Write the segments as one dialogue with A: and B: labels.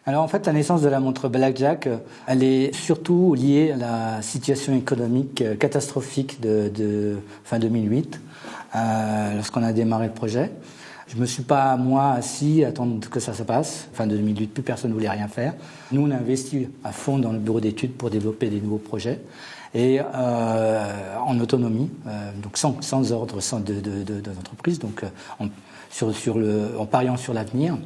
A: Alors en fait, la naissance de la montre Blackjack, elle est surtout liée à la situation économique catastrophique de fin 2008, lorsqu'on a démarré le projet. Je me suis pas, moi, assis à attendre que ça se passe. Fin 2008, plus personne ne voulait rien faire. Nous, on a investi à fond dans le bureau d'études pour développer des nouveaux projets et en autonomie, donc sans ordre de l'entreprise, donc en pariant sur l'avenir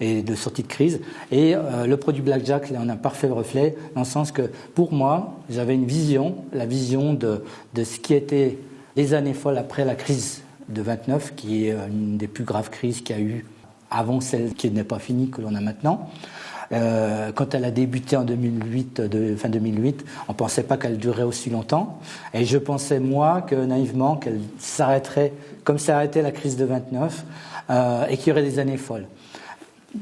A: et de sortie de crise. Et le produit Blackjack, là, on a un parfait reflet, dans le sens que, pour moi, j'avais une vision, la vision de ce qui était les années folles après la crise de 29, qui est une des plus graves crises qu'il y a eu avant celle qui n'est pas finie, que l'on a maintenant. Quand elle a débuté en 2008, fin 2008, on ne pensait pas qu'elle durerait aussi longtemps. Et je pensais, moi, que naïvement, qu'elle s'arrêterait comme s'est arrêtée la crise de 29 et qu'il y aurait des années folles.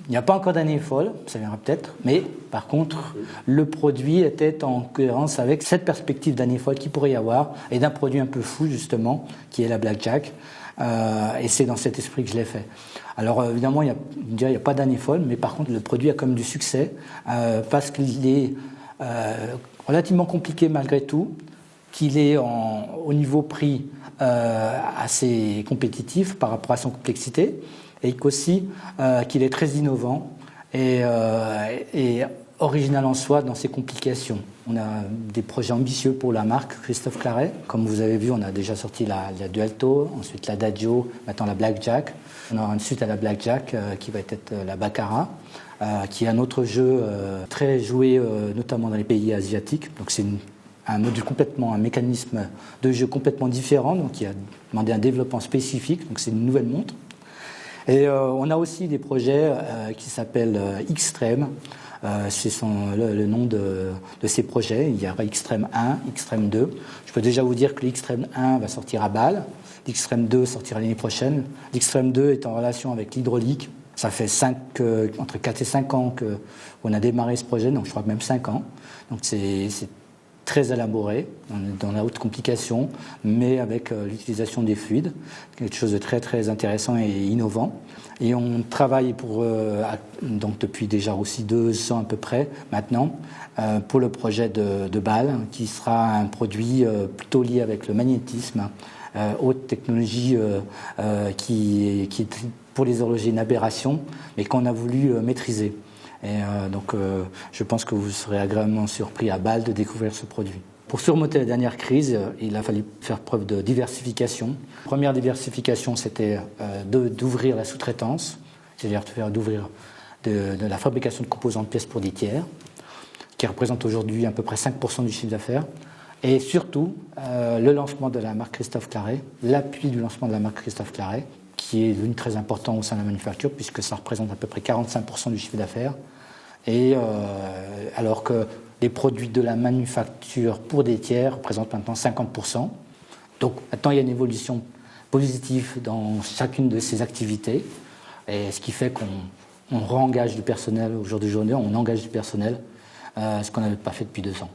A: Il n'y a pas encore d'années folles, ça viendra peut-être, mais par contre, le produit était en cohérence avec cette perspective d'années folles qu'il pourrait y avoir et d'un produit un peu fou, justement, qui est la Blackjack. Et c'est dans cet esprit que je l'ai fait. Alors évidemment, il n'y a pas d'année folle, mais par contre, le produit a quand même du succès parce qu'il est relativement compliqué malgré tout, qu'il est au niveau prix assez compétitif par rapport à son complexité, et qu'aussi qu'il est très innovant et original en soi dans ses complications. On a des projets ambitieux pour la marque Christophe Claret. Comme vous avez vu, on a déjà sorti la Dualto, ensuite la Dadjo, maintenant la Blackjack. On aura une suite à la Blackjack qui va être la Baccarat, qui est un autre jeu très joué notamment dans les pays asiatiques. Donc c'est un module complètement, un mécanisme de jeu complètement différent, donc qui a demandé un développement spécifique. Donc c'est une nouvelle montre. Et on a aussi des projets qui s'appellent Xtreme. C'est le nom de ces projets. Il y aura Xtreme 1, Xtreme 2. Je peux déjà vous dire que l'Xtreme 1 va sortir à Bâle. L'Xtreme 2 sortira l'année prochaine. L'Xtreme 2 est en relation avec l'hydraulique. Ça fait entre 4 et 5 ans qu'on a démarré ce projet, donc je crois même 5 ans. Donc c'est très élaboré, dans la haute complication, mais avec l'utilisation des fluides, quelque chose de très très intéressant et innovant. Et on travaille donc depuis déjà aussi 2 ans à peu près maintenant, pour le projet de Bâle, qui sera un produit plutôt lié avec le magnétisme, haute technologie qui est pour les horlogers une aberration, mais qu'on a voulu maîtriser. Et donc je pense que vous serez agréablement surpris à Bâle de découvrir ce produit. Pour surmonter la dernière crise, il a fallu faire preuve de diversification. La première diversification, c'était d'ouvrir la sous-traitance, c'est-à-dire d'ouvrir de la fabrication de composants de pièces pour des tiers, qui représente aujourd'hui à peu près 5% du chiffre d'affaires. Et surtout, le lancement de la marque Christophe Claret, l'appui du lancement de la marque Christophe Claret, qui est devenu très important au sein de la manufacture, puisque ça représente à peu près 45% du chiffre d'affaires. Et alors que les produits de la manufacture pour des tiers représentent maintenant 50%. Donc maintenant, il y a une évolution positive dans chacune de ces activités, et ce qui fait qu'on réengage du personnel au jour d'aujourd'hui, on engage du personnel, ce qu'on n'avait pas fait depuis 2 ans.